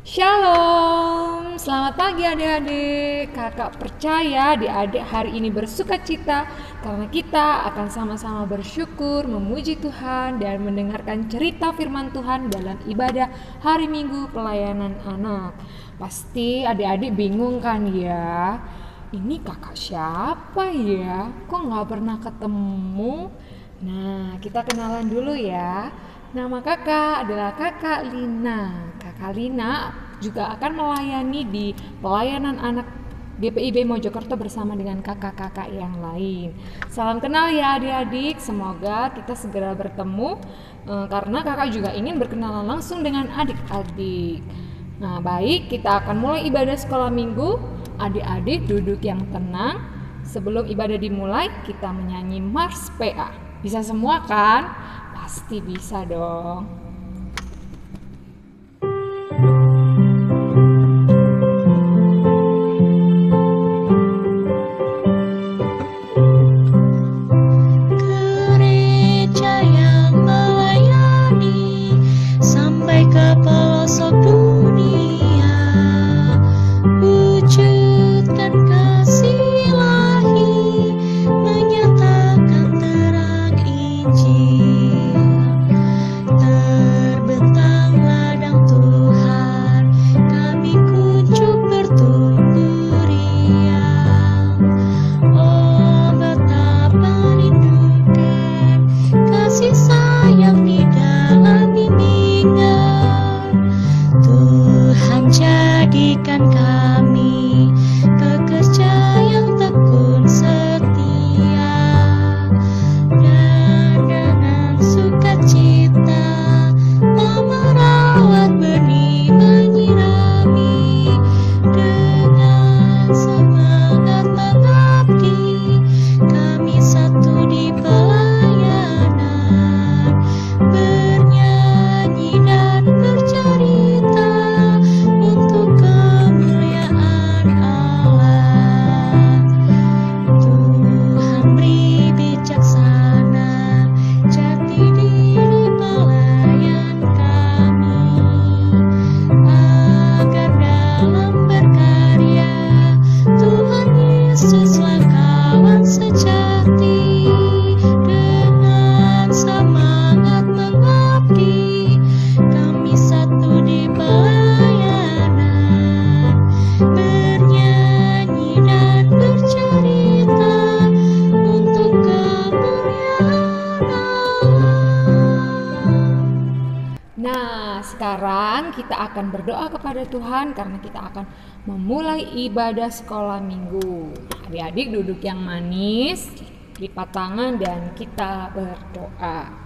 Shalom, selamat pagi adik-adik. Kakak percaya adik-adik hari ini bersuka cita karena kita akan sama-sama bersyukur, memuji Tuhan dan mendengarkan cerita firman Tuhan dalam ibadah hari Minggu pelayanan anak. Pasti adik-adik bingung kan ya? Ini kakak siapa ya? Kok gak pernah ketemu? Nah, kita kenalan dulu ya. Nama kakak adalah kakak Lina. Kakak Lina juga akan melayani di pelayanan anak GPIB Mojokerto bersama dengan kakak-kakak yang lain. Salam kenal ya adik-adik, semoga kita segera bertemu karena kakak juga ingin berkenalan langsung dengan adik-adik. Nah baik, kita akan mulai ibadah sekolah minggu. Adik-adik duduk yang tenang. Sebelum ibadah dimulai, kita menyanyi Mars PA. Bisa semua kan? Pasti bisa dong. Gereja yang melayani sampai ke pelosok dunia, wujudkan kasih Ilahi, menyatakan terang Injil. Terbentang ladang Tuhan, kami kunjung bertumbuh riang. Oh betapa rindukan kasih sayang di dalam bimbingan. Tuhan jadikan kami pekerja yang tekun setia, dan dengan sukacita merawat benih menyirami, dengan semangat mengabdi kami satu di pelayanan, bernyanyi dan bercerita untuk kemuliaan Allah. Tuhan beri bijaksana jati diri pelayan kami, agar dalam berkarya Tuhan Yesuslah kawan sejati. Dengan semangat mengabdi kami satu di pelayanan, bernyanyi dan bercerita untuk kemuliaan Allah. Nah, sekarang kita akan berdoa kepada Tuhan karena kita akan memulai ibadah sekolah minggu. Adik-adik duduk yang manis, lipat tangan dan kita berdoa.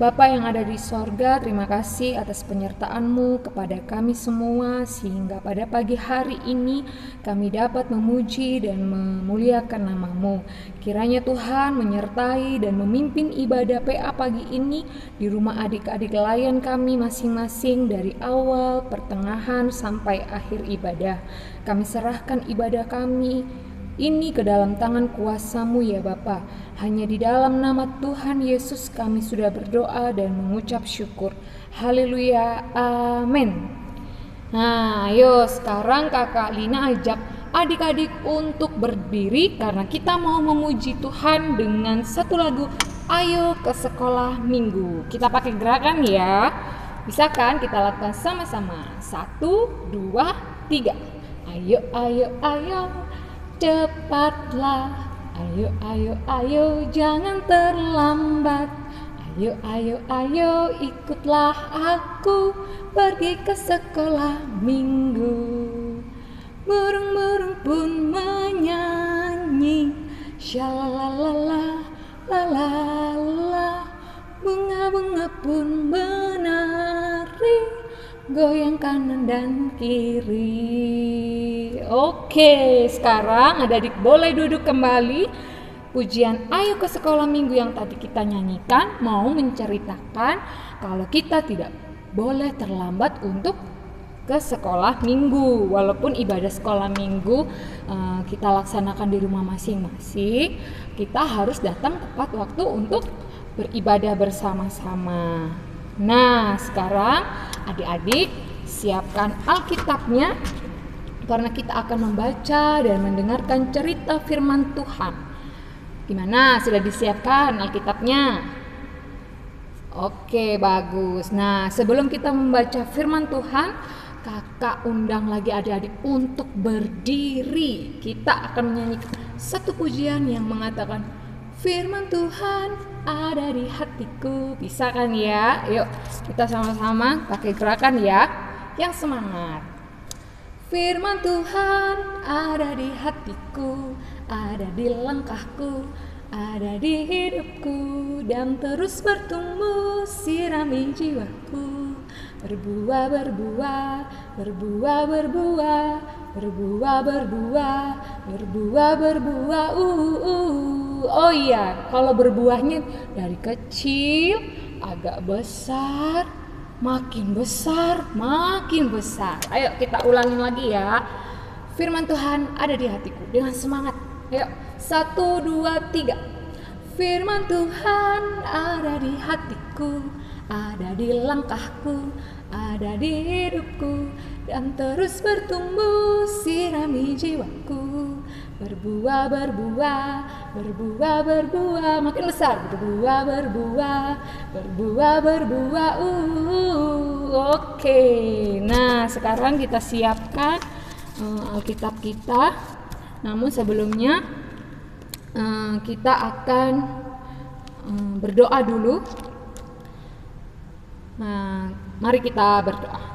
Bapa yang ada di sorga, terima kasih atas penyertaan-Mu kepada kami semua sehingga pada pagi hari ini kami dapat memuji dan memuliakan nama-Mu. Kiranya Tuhan menyertai dan memimpin ibadah PA pagi ini di rumah adik-adik layan kami masing-masing dari awal, pertengahan, sampai akhir ibadah. Kami serahkan ibadah kami ini ke dalam tangan kuasa-Mu ya Bapa. Hanya di dalam nama Tuhan Yesus kami sudah berdoa dan mengucap syukur. Haleluya, amin. Nah ayo sekarang kakak Lina ajak adik-adik untuk berdiri karena kita mau memuji Tuhan dengan satu lagu Ayo ke Sekolah Minggu. Kita pakai gerakan ya. Bisa kan kita lakukan sama-sama. 1, 2, 3. Ayo, ayo, ayo, cepatlah. Ayo, ayo, ayo, jangan terlambat. Ayo, ayo, ayo, ikutlah aku pergi ke sekolah minggu. Burung-burung pun menyanyi, syalalala, lalala. Bunga-bunga pun menari, goyang kanan dan kiri. Oke, sekarang adik-adik boleh duduk kembali. Pujian Ayo ke Sekolah Minggu yang tadi kita nyanyikan mau menceritakan kalau kita tidak boleh terlambat untuk ke sekolah minggu. Walaupun ibadah sekolah minggu kita laksanakan di rumah masing-masing, kita harus datang tepat waktu untuk beribadah bersama-sama. Nah, sekarang adik-adik siapkan Alkitabnya karena kita akan membaca dan mendengarkan cerita firman Tuhan. Gimana? Sudah disiapkan Alkitabnya? Oke, bagus. Nah, sebelum kita membaca firman Tuhan, kakak undang lagi adik-adik untuk berdiri. Kita akan menyanyikan satu pujian yang mengatakan, firman Tuhan ada di hatiku. Bisa kan ya? Yuk, kita sama-sama pakai gerakan ya. Yang semangat. Firman Tuhan ada di hatiku, ada di langkahku, ada di hidupku, dan terus bertumbuh sirami jiwaku. Berbuah, berbuah, berbuah, berbuah, berbuah, berbuah, berbuah, berbuah. Oh iya, kalau berbuahnya dari kecil agak besar, makin besar, makin besar. Ayo kita ulangin lagi ya. Firman Tuhan ada di hatiku dengan semangat. Ayo, 1, 2, 3. Firman Tuhan ada di hatiku, ada di langkahku, ada di hidupku, dan terus bertumbuh sirami jiwaku. Berbuah, berbuah, berbuah, berbuah, makin besar. Berbuah, berbuah, berbuah, berbuah. Oke. Nah, sekarang kita siapkan Alkitab kita. Namun sebelumnya kita akan berdoa dulu. Nah, mari kita berdoa.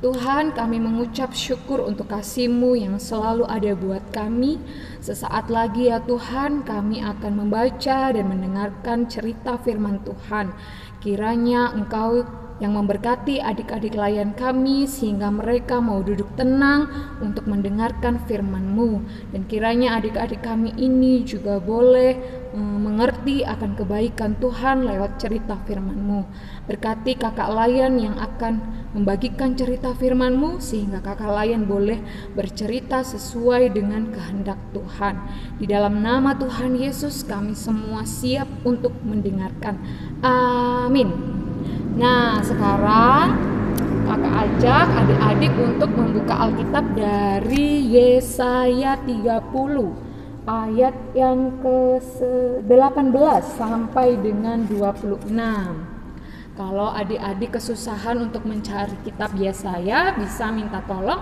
Tuhan, kami mengucap syukur untuk kasih-Mu yang selalu ada buat kami. Sesaat lagi ya Tuhan, kami akan membaca dan mendengarkan cerita firman Tuhan. Kiranya Engkau yang memberkati adik-adik layan kami sehingga mereka mau duduk tenang untuk mendengarkan firman-Mu. Dan kiranya adik-adik kami ini juga boleh mengerti akan kebaikan Tuhan lewat cerita firman-Mu. Berkati kakak layan yang akan membagikan cerita firman-Mu sehingga kakak layan boleh bercerita sesuai dengan kehendak Tuhan. Di dalam nama Tuhan Yesus kami semua siap untuk mendengarkan. Amin. Nah, sekarang kakak ajak adik-adik untuk membuka Alkitab dari Yesaya 30 ayat yang ke-18 sampai dengan 26. Kalau adik-adik kesusahan untuk mencari kitab Yesaya, bisa minta tolong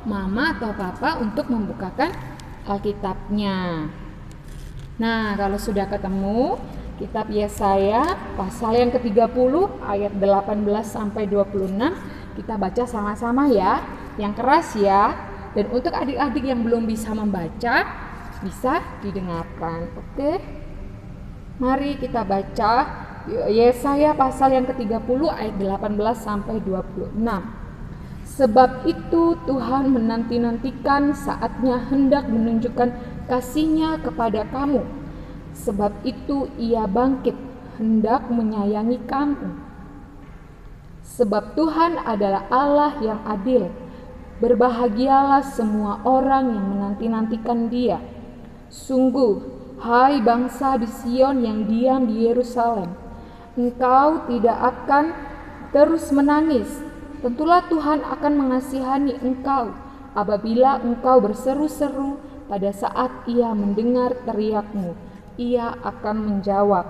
mama atau papa untuk membukakan Alkitabnya. Nah, kalau sudah ketemu kitab Yesaya pasal yang ke-30 ayat 18 sampai 26, kita baca sama-sama ya, yang keras ya. Dan untuk adik-adik yang belum bisa membaca, bisa didengarkan. Oke. Mari kita baca Yesaya pasal yang ke-30 ayat 18 sampai 26. Sebab itu Tuhan menanti-nantikan saatnya hendak menunjukkan kasih-Nya kepada kamu. Sebab itu Ia bangkit hendak menyayangi kamu. Sebab Tuhan adalah Allah yang adil. Berbahagialah semua orang yang menanti-nantikan Dia. Sungguh, hai bangsa di Sion yang diam di Yerusalem, engkau tidak akan terus menangis. Tentulah Tuhan akan mengasihani engkau apabila engkau berseru-seru pada saat Ia mendengar teriakmu. Ia akan menjawab.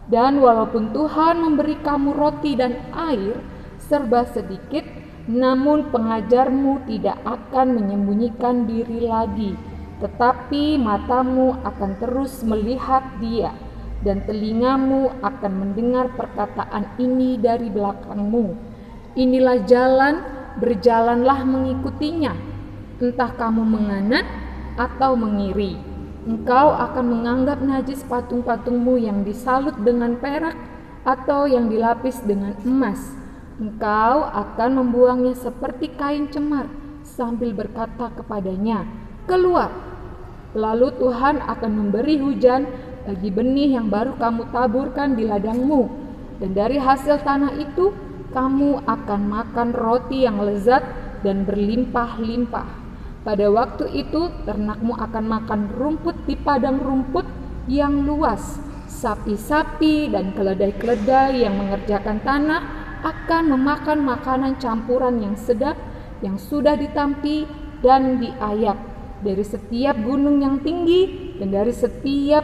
Dan walaupun Tuhan memberi kamu roti dan air serba sedikit, namun pengajarmu tidak akan menyembunyikan diri lagi. Tetapi matamu akan terus melihat Dia, dan telingamu akan mendengar perkataan ini dari belakangmu. Inilah jalan, berjalanlah mengikutinya. Entah kamu menganan atau mengiri. Engkau akan menganggap najis patung-patungmu yang disalut dengan perak atau yang dilapis dengan emas. Engkau akan membuangnya seperti kain cemar sambil berkata kepadanya, keluar. Lalu Tuhan akan memberi hujan bagi benih yang baru kamu taburkan di ladangmu. Dan dari hasil tanah itu kamu akan makan roti yang lezat dan berlimpah-limpah. Pada waktu itu ternakmu akan makan rumput di padang rumput yang luas. Sapi-sapi dan keledai-keledai yang mengerjakan tanah akan memakan makanan campuran yang sedap yang sudah ditampi dan diayak dari setiap gunung yang tinggi dan dari setiap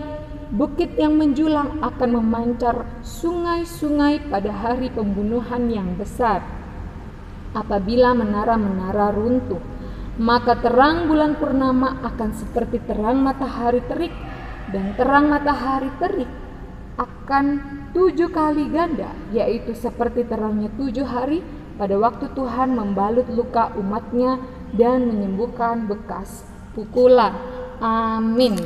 bukit yang menjulang akan memancar sungai-sungai pada hari pembunuhan yang besar. Apabila menara-menara runtuh, maka terang bulan purnama akan seperti terang matahari terik, dan terang matahari terik akan 7 kali ganda, yaitu seperti terangnya 7 hari pada waktu Tuhan membalut luka umatnya dan menyembuhkan bekas pukulan. Amin.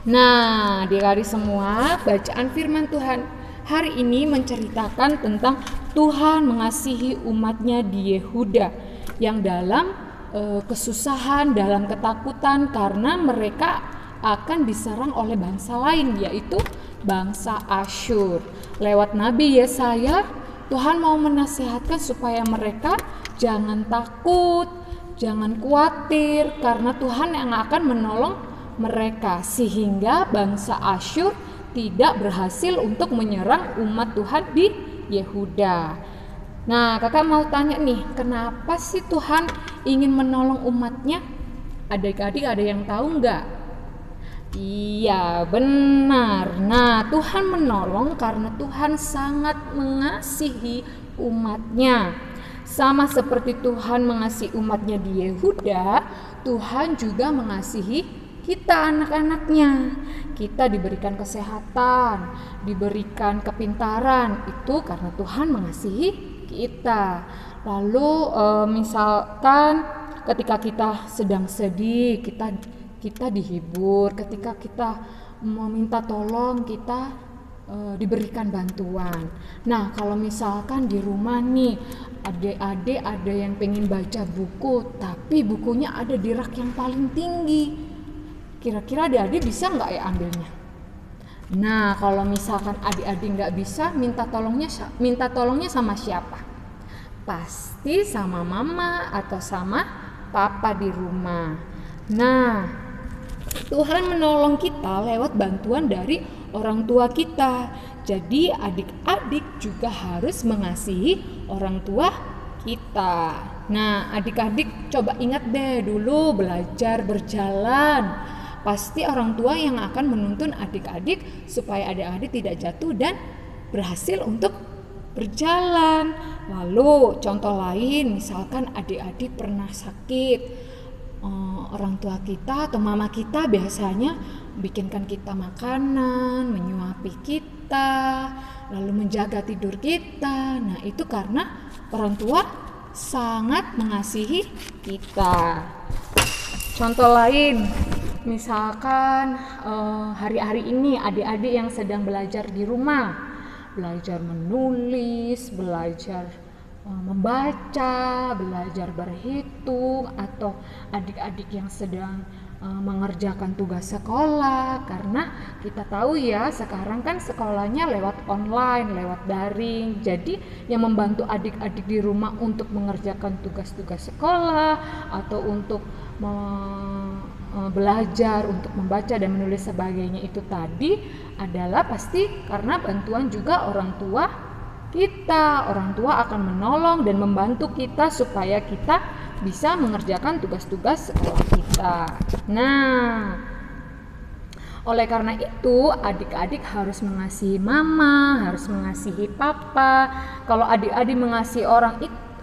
Nah, adik-adik semua, bacaan firman Tuhan hari ini menceritakan tentang Tuhan mengasihi umatnya di Yehuda yang dalam kesusahan, dalam ketakutan karena mereka akan diserang oleh bangsa lain, yaitu bangsa Asyur. Lewat Nabi Yesaya, Tuhan mau menasihatkan supaya mereka jangan takut, jangan khawatir, karena Tuhan yang akan menolong mereka, sehingga bangsa Asyur tidak berhasil untuk menyerang umat Tuhan di Yehuda. Nah, kakak mau tanya nih, kenapa sih Tuhan ingin menolong umatnya? Adik-adik ada yang tahu nggak? Iya, benar. Nah, Tuhan menolong karena Tuhan sangat mengasihi umatnya. Sama seperti Tuhan mengasihi umatnya di Yehuda, Tuhan juga mengasihi kita anak-anaknya. Kita diberikan kesehatan, diberikan kepintaran, itu karena Tuhan mengasihi kita. Lalu misalkan ketika kita sedang sedih, kita dihibur. Ketika kita meminta tolong, kita diberikan bantuan. Nah, kalau misalkan di rumah nih adik-adik ada yang pengen baca buku, tapi bukunya ada di rak yang paling tinggi, kira-kira adik-adik bisa nggak ya ambilnya? Nah, kalau misalkan adik-adik nggak bisa, minta tolongnya sama siapa? Pasti sama mama atau sama papa di rumah. Nah, Tuhan menolong kita lewat bantuan dari orang tua kita. Jadi adik-adik juga harus mengasihi orang tua kita. Nah, adik-adik coba ingat deh dulu belajar berjalan. Pasti orang tua yang akan menuntun adik-adik supaya adik-adik tidak jatuh dan berhasil untuk berjalan. Lalu contoh lain, misalkan adik-adik pernah sakit, orang tua kita atau mama kita biasanya bikinkan kita makanan, menyuapi kita, lalu menjaga tidur kita. Nah, itu karena orang tua sangat mengasihi kita. Contoh lain, misalkan hari-hari ini adik-adik yang sedang belajar di rumah, belajar menulis, belajar membaca, belajar berhitung, atau adik-adik yang sedang mengerjakan tugas sekolah, karena kita tahu ya sekarang kan sekolahnya lewat online, lewat daring. Jadi yang membantu adik-adik di rumah untuk mengerjakan tugas-tugas sekolah atau untuk belajar untuk membaca dan menulis sebagainya itu tadi adalah pasti karena bantuan juga orang tua kita. Orang tua akan menolong dan membantu kita supaya kita bisa mengerjakan tugas-tugas sekolah kita. Nah, oleh karena itu adik-adik harus mengasihi mama, harus mengasihi papa. Kalau adik-adik mengasihi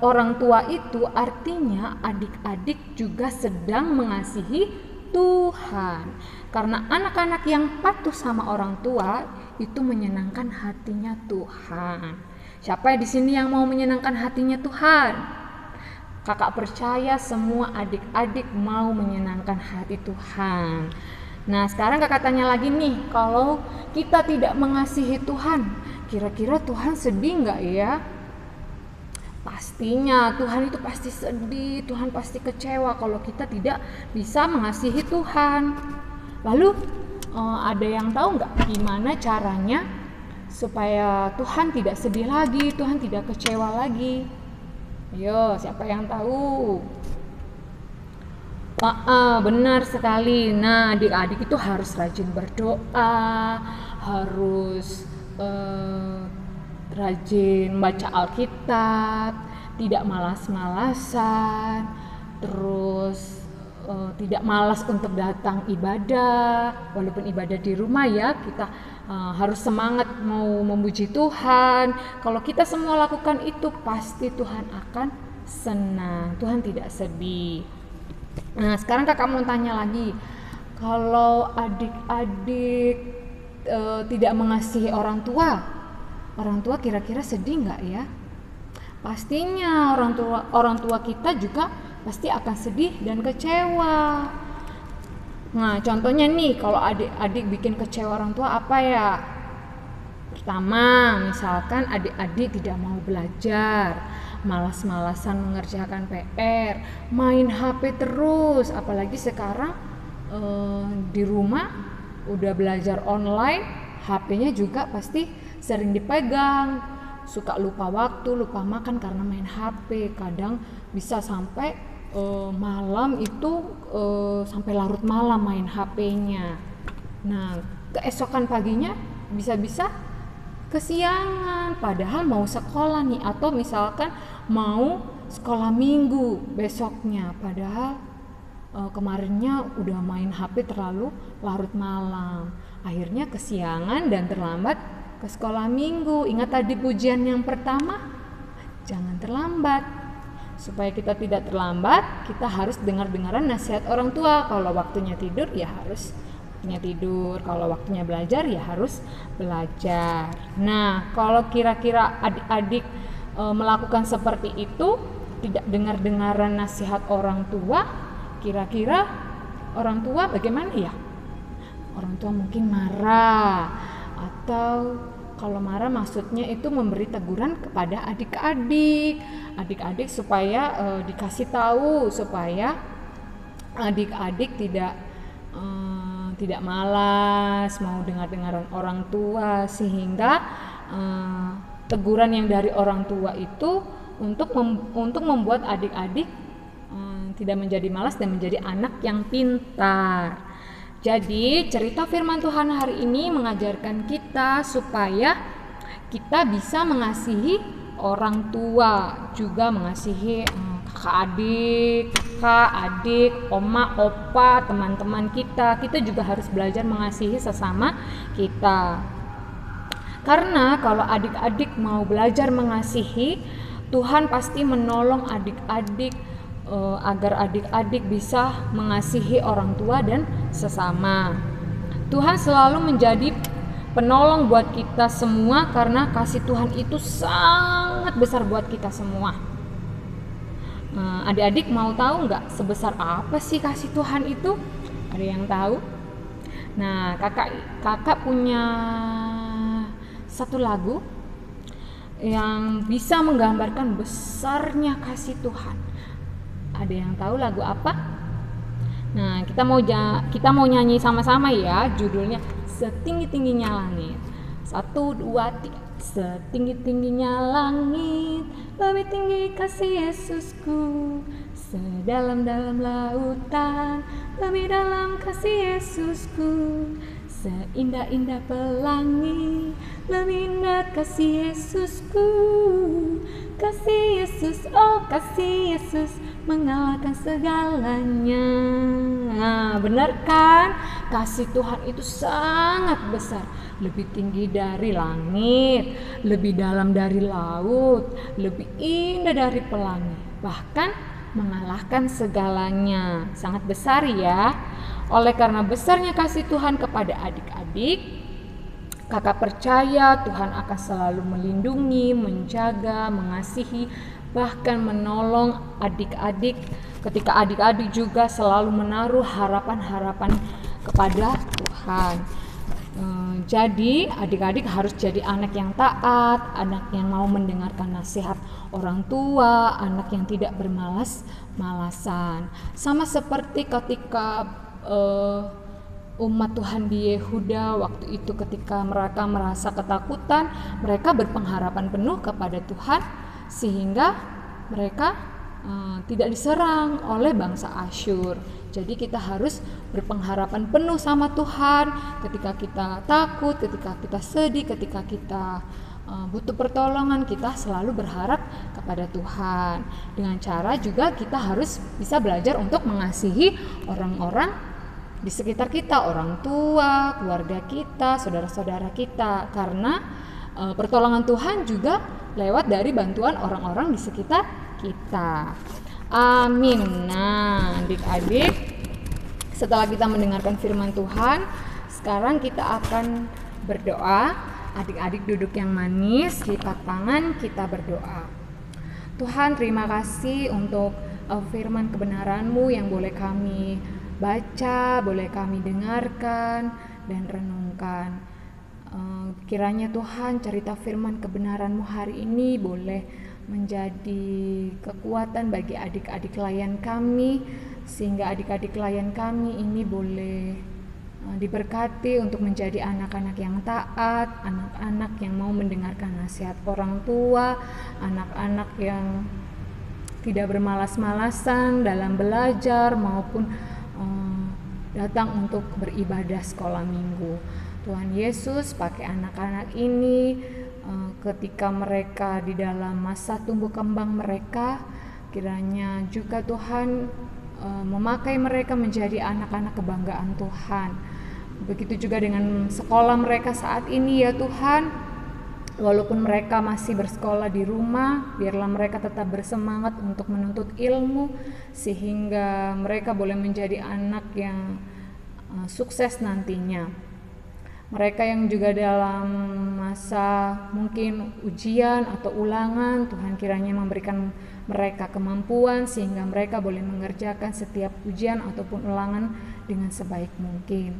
orang tua itu artinya adik-adik juga sedang mengasihi Tuhan. Karena anak-anak yang patuh sama orang tua itu menyenangkan hatinya Tuhan. Siapa di sini yang mau menyenangkan hatinya Tuhan? Kakak percaya semua adik-adik mau menyenangkan hati Tuhan. Nah, sekarang kakak tanya lagi nih, kalau kita tidak mengasihi Tuhan, kira-kira Tuhan sedih nggak ya? Pastinya Tuhan itu pasti sedih, Tuhan pasti kecewa kalau kita tidak bisa mengasihi Tuhan. Lalu ada yang tahu nggak gimana caranya supaya Tuhan tidak sedih lagi, Tuhan tidak kecewa lagi? Ayo, siapa yang tahu? Benar sekali. Nah, adik-adik itu harus rajin berdoa, harus rajin baca Alkitab, tidak malas-malasan, terus tidak malas untuk datang ibadah, walaupun ibadah di rumah ya, kita harus semangat mau memuji Tuhan. Kalau kita semua lakukan itu, pasti Tuhan akan senang, Tuhan tidak sedih. Nah, sekarang kakak mau tanya lagi, kalau adik-adik tidak mengasihi orang tua kira-kira sedih nggak ya? Pastinya orang tua kita juga pasti akan sedih dan kecewa. Nah, contohnya nih, kalau adik-adik bikin kecewa orang tua apa ya? Pertama, misalkan adik-adik tidak mau belajar, malas-malasan mengerjakan PR, main HP terus, apalagi sekarang di rumah udah belajar online, HP-nya juga pasti sering dipegang, suka lupa waktu, lupa makan karena main HP, kadang bisa sampai malam itu sampai larut malam main HP-nya. Nah, keesokan paginya bisa-bisa kesiangan, padahal mau sekolah nih, atau misalkan mau sekolah minggu besoknya, padahal kemarinnya udah main HP terlalu larut malam, akhirnya kesiangan dan terlambat ke sekolah minggu. Ingat tadi pujian yang pertama, jangan terlambat. Supaya kita tidak terlambat, kita harus dengar-dengaran nasihat orang tua. Kalau waktunya tidur ya harus waktunya tidur, kalau waktunya belajar ya harus belajar. Nah, kalau kira-kira adik-adik melakukan seperti itu, tidak dengar-dengaran nasihat orang tua, kira-kira orang tua bagaimana ya? Orang tua mungkin marah, atau kalau marah maksudnya itu memberi teguran kepada adik-adik supaya dikasih tahu, supaya adik-adik tidak malas mau dengar-dengaran orang tua, sehingga teguran yang dari orang tua itu untuk membuat adik-adik tidak menjadi malas dan menjadi anak yang pintar. Jadi cerita firman Tuhan hari ini mengajarkan kita supaya kita bisa mengasihi orang tua, juga mengasihi kakak adik, oma, opa, teman-teman kita. Kita juga harus belajar mengasihi sesama kita. Karena kalau adik-adik mau belajar mengasihi, Tuhan pasti menolong adik-adik agar adik-adik bisa mengasihi orang tua dan sesama. Tuhan selalu menjadi penolong buat kita semua, karena kasih Tuhan itu sangat besar buat kita semua. Adik-adik mau tahu nggak sebesar apa sih kasih Tuhan itu? Ada yang tahu? Nah, kakak punya satu lagu yang bisa menggambarkan besarnya kasih Tuhan. Ada yang tahu lagu apa? Nah, kita mau nyanyi sama-sama ya. Judulnya Setinggi-tingginya Langit. 1, 2, 3. Setinggi-tingginya langit, lebih tinggi kasih Yesusku. Sedalam-dalam lautan, lebih dalam kasih Yesusku. Seindah-indah pelangi, lebih indah kasih Yesusku. Kasih Yesus, oh kasih Yesus, mengalahkan segalanya. Nah, benar kan? Kasih Tuhan itu sangat besar, lebih tinggi dari langit, lebih dalam dari laut, lebih indah dari pelangi, bahkan mengalahkan segalanya. Sangat besar ya. Oleh karena besarnya kasih Tuhan kepada adik-adik, kakak percaya Tuhan akan selalu melindungi, menjaga, mengasihi, bahkan menolong adik-adik ketika adik-adik juga selalu menaruh harapan-harapan kepada Tuhan. Jadi adik-adik harus jadi anak yang taat, anak yang mau mendengarkan nasihat orang tua, anak yang tidak bermalas-malasan. Sama seperti ketika umat Tuhan di Yehuda waktu itu, ketika mereka merasa ketakutan, mereka berpengharapan penuh kepada Tuhan sehingga mereka tidak diserang oleh bangsa Asyur. Jadi kita harus berpengharapan penuh sama Tuhan ketika kita takut, ketika kita sedih, ketika kita butuh pertolongan, kita selalu berharap kepada Tuhan. Dengan cara juga kita harus bisa belajar untuk mengasihi orang-orang di sekitar kita, orang tua, keluarga kita, saudara-saudara kita, karena pertolongan Tuhan juga lewat dari bantuan orang-orang di sekitar kita. Amin. Nah, adik-adik, setelah kita mendengarkan firman Tuhan, sekarang kita akan berdoa. Adik-adik duduk yang manis, lipat tangan, kita berdoa. Tuhan, terima kasih untuk firman kebenaran-Mu yang boleh kami baca, boleh kami dengarkan dan renungkan. Kiranya Tuhan, cerita firman kebenaran-Mu hari ini boleh menjadi kekuatan bagi adik-adik klien kami, sehingga adik-adik klien kami ini boleh diberkati untuk menjadi anak-anak yang taat, anak-anak yang mau mendengarkan nasihat orang tua, anak-anak yang tidak bermalas-malasan dalam belajar maupun datang untuk beribadah sekolah minggu. Tuhan Yesus, pakai anak-anak ini ketika mereka di dalam masa tumbuh kembang mereka, kiranya juga Tuhan memakai mereka menjadi anak-anak kebanggaan Tuhan. Begitu juga dengan sekolah mereka saat ini ya Tuhan. Walaupun mereka masih bersekolah di rumah, biarlah mereka tetap bersemangat untuk menuntut ilmu, sehingga mereka boleh menjadi anak yang sukses nantinya. Mereka yang juga dalam masa mungkin ujian atau ulangan, Tuhan kiranya memberikan mereka kemampuan sehingga mereka boleh mengerjakan setiap ujian ataupun ulangan dengan sebaik mungkin.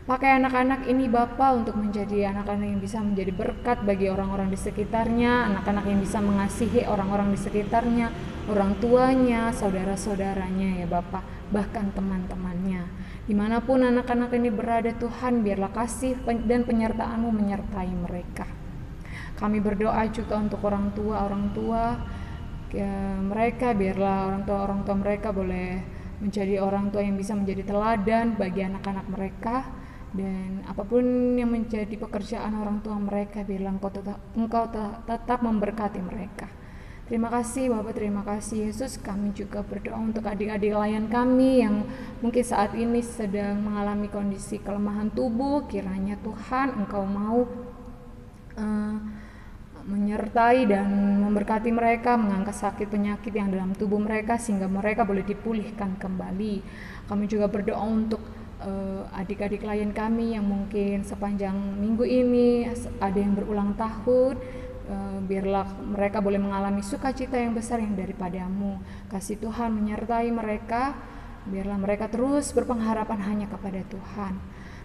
Pakai anak-anak ini Bapa untuk menjadi anak-anak yang bisa menjadi berkat bagi orang-orang di sekitarnya, anak-anak yang bisa mengasihi orang-orang di sekitarnya, orang tuanya, saudara-saudaranya ya Bapa, bahkan teman-temannya. Dimanapun anak-anak ini berada Tuhan, biarlah kasih dan penyertaan-Mu menyertai mereka. Kami berdoa juga untuk orang tua mereka, biarlah orang tua mereka boleh menjadi orang tua yang bisa menjadi teladan bagi anak-anak mereka. Dan apapun yang menjadi pekerjaan orang tua mereka, biarlah Engkau tetap memberkati mereka. Terima kasih Bapak, terima kasih Yesus. Kami juga berdoa untuk adik-adik klien kami yang mungkin saat ini sedang mengalami kondisi kelemahan tubuh. Kiranya Tuhan Engkau mau menyertai dan memberkati mereka, mengangkat sakit penyakit yang dalam tubuh mereka sehingga mereka boleh dipulihkan kembali. Kami juga berdoa untuk adik-adik klien kami yang mungkin sepanjang minggu ini ada yang berulang tahun, biarlah mereka boleh mengalami sukacita yang besar yang daripada-Mu. Kasih Tuhan menyertai mereka, biarlah mereka terus berpengharapan hanya kepada Tuhan.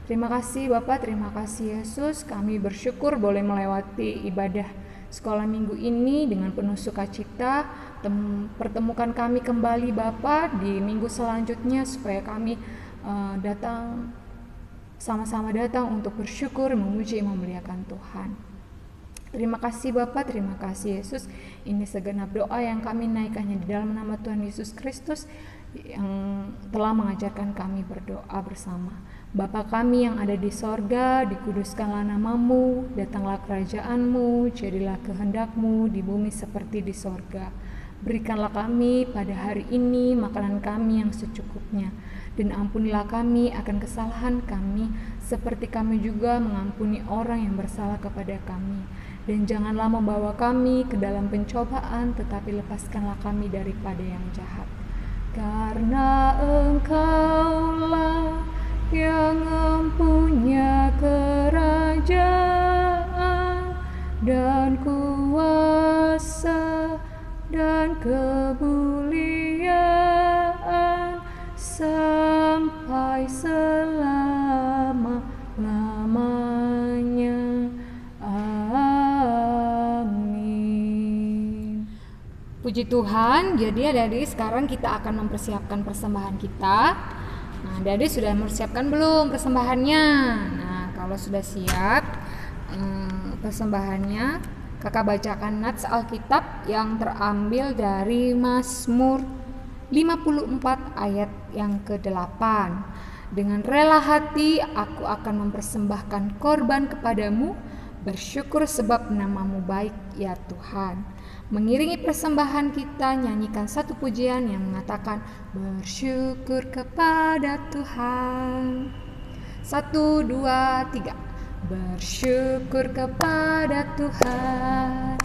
Terima kasih Bapak, terima kasih Yesus. Kami bersyukur boleh melewati ibadah sekolah minggu ini dengan penuh sukacita. Pertemukan kami kembali Bapak di minggu selanjutnya supaya kami sama-sama datang untuk bersyukur, memuji, memuliakan Tuhan. Terima kasih Bapa, terima kasih Yesus. Ini segenap doa yang kami naikkannya di dalam nama Tuhan Yesus Kristus yang telah mengajarkan kami berdoa bersama. Bapa kami yang ada di sorga, dikuduskanlah nama-Mu, datanglah kerajaan-Mu, jadilah kehendak-Mu di bumi seperti di sorga. Berikanlah kami pada hari ini makanan kami yang secukupnya, dan ampunilah kami akan kesalahan kami, seperti kami juga mengampuni orang yang bersalah kepada kami. Dan janganlah membawa kami ke dalam pencobaan, tetapi lepaskanlah kami daripada yang jahat. Karena Engkaulah yang mempunyai kerajaan dan kuasa dan kemuliaan sampai selama-lamanya. Amin. Puji Tuhan. Jadi adik-adik, sekarang kita akan mempersiapkan persembahan kita. Nah, adik-adik sudah mempersiapkan belum persembahannya? Nah, kalau sudah siap persembahannya, kakak bacakan nats Alkitab yang terambil dari Mazmur 54 ayat yang ke-8. Dengan rela hati aku akan mempersembahkan korban kepadamu, Bersyukur sebab nama-Mu baik ya Tuhan. Mengiringi persembahan kita, nyanyikan satu pujian yang mengatakan bersyukur kepada Tuhan. 1, 2, 3. Bersyukur kepada Tuhan,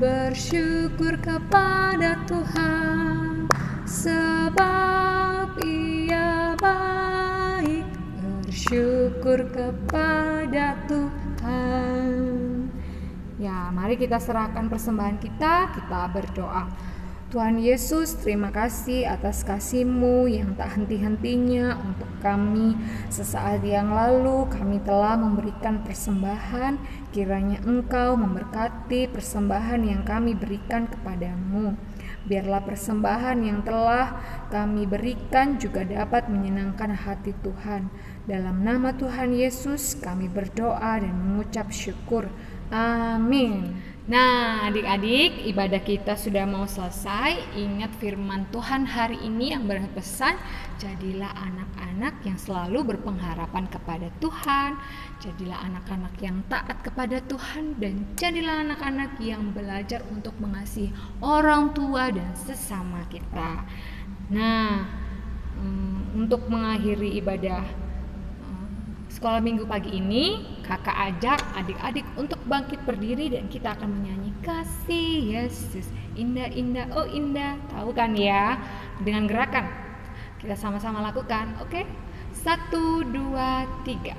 bersyukur kepada Tuhan, sebab Ia baik. Bersyukur kepada Tuhan. Ya, mari kita serahkan persembahan kita berdoa. Tuhan Yesus, terima kasih atas kasih-Mu yang tak henti-hentinya untuk kami. Sesaat yang lalu kami telah memberikan persembahan, kiranya Engkau memberkati persembahan yang kami berikan kepadamu. Biarlah persembahan yang telah kami berikan juga dapat menyenangkan hati Tuhan. Dalam nama Tuhan Yesus kami berdoa dan mengucap syukur. Amin. Nah, adik-adik, ibadah kita sudah mau selesai. Ingat firman Tuhan hari ini yang berpesan, jadilah anak-anak yang selalu berpengharapan kepada Tuhan, jadilah anak-anak yang taat kepada Tuhan, dan jadilah anak-anak yang belajar untuk mengasihi orang tua dan sesama kita. Nah, untuk mengakhiri ibadah sekolah minggu pagi ini, kakak ajak adik-adik untuk bangkit berdiri dan kita akan menyanyi kasih Yesus indah indah oh indah. Tahu kan ya? Dengan gerakan kita sama-sama lakukan. Oke? 1, 2, 3.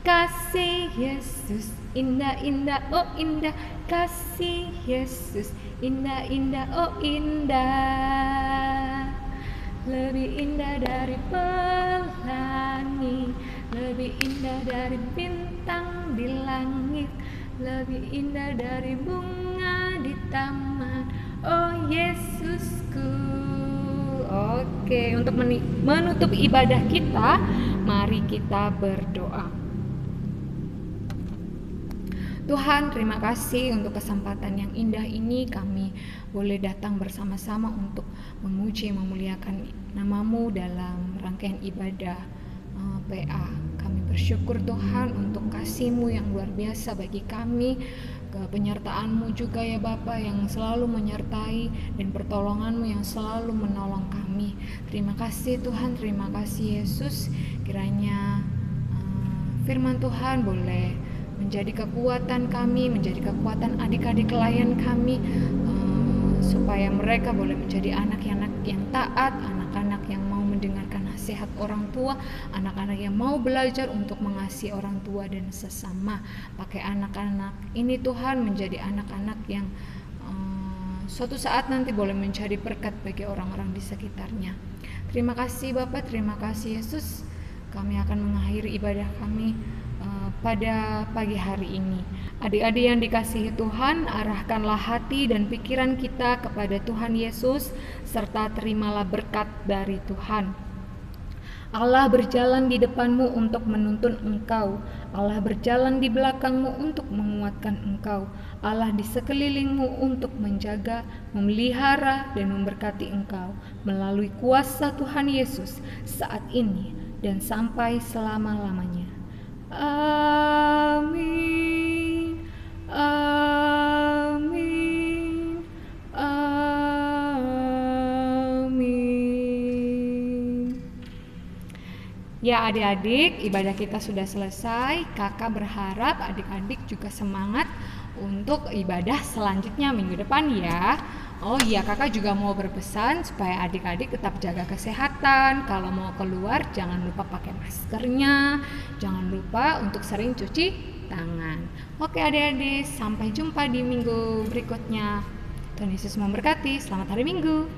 Kasih Yesus indah indah oh indah, kasih Yesus indah indah oh indah. Lebih indah dari pelangi, lebih indah dari bintang di langit, lebih indah dari bunga di taman, oh Yesusku. Oke, untuk menutup ibadah kita, mari kita berdoa. Tuhan, terima kasih untuk kesempatan yang indah ini. Kami boleh datang bersama-sama untuk memuji, memuliakan nama-Mu dalam rangkaian ibadah PA. Kami bersyukur Tuhan untuk kasih-Mu yang luar biasa bagi kami, penyertaan-Mu juga ya Bapa yang selalu menyertai, dan pertolongan-Mu yang selalu menolong kami. Terima kasih Tuhan, terima kasih Yesus. Kiranya firman Tuhan boleh menjadi kekuatan kami, menjadi kekuatan adik-adik klien kami, supaya mereka boleh menjadi anak-anak yang taat, anak-anak yang mau mendengarkan nasihat orang tua, anak-anak yang mau belajar untuk mengasihi orang tua dan sesama. Pakai anak-anak ini Tuhan menjadi anak-anak yang suatu saat nanti boleh menjadi berkat bagi orang-orang di sekitarnya. Terima kasih Bapak, terima kasih Yesus. Kami akan mengakhiri ibadah kami pada pagi hari ini. Adik-adik yang dikasihi Tuhan, arahkanlah hati dan pikiran kita kepada Tuhan Yesus, serta terimalah berkat dari Tuhan. Allah berjalan di depanmu untuk menuntun engkau. Allah berjalan di belakangmu untuk menguatkan engkau. Allah di sekelilingmu untuk menjaga, memelihara, dan memberkati engkau melalui kuasa Tuhan Yesus saat ini dan sampai selama-lamanya. Amin. Amin. Amin. Ya adik-adik, ibadah kita sudah selesai. Kakak berharap adik-adik juga semangat untuk ibadah selanjutnya minggu depan ya. Oh iya, kakak juga mau berpesan supaya adik-adik tetap jaga kesehatan. Kalau mau keluar jangan lupa pakai maskernya, jangan lupa untuk sering cuci tangan. Oke adik-adik, sampai jumpa di minggu berikutnya. Tuhan Yesus memberkati, selamat hari Minggu.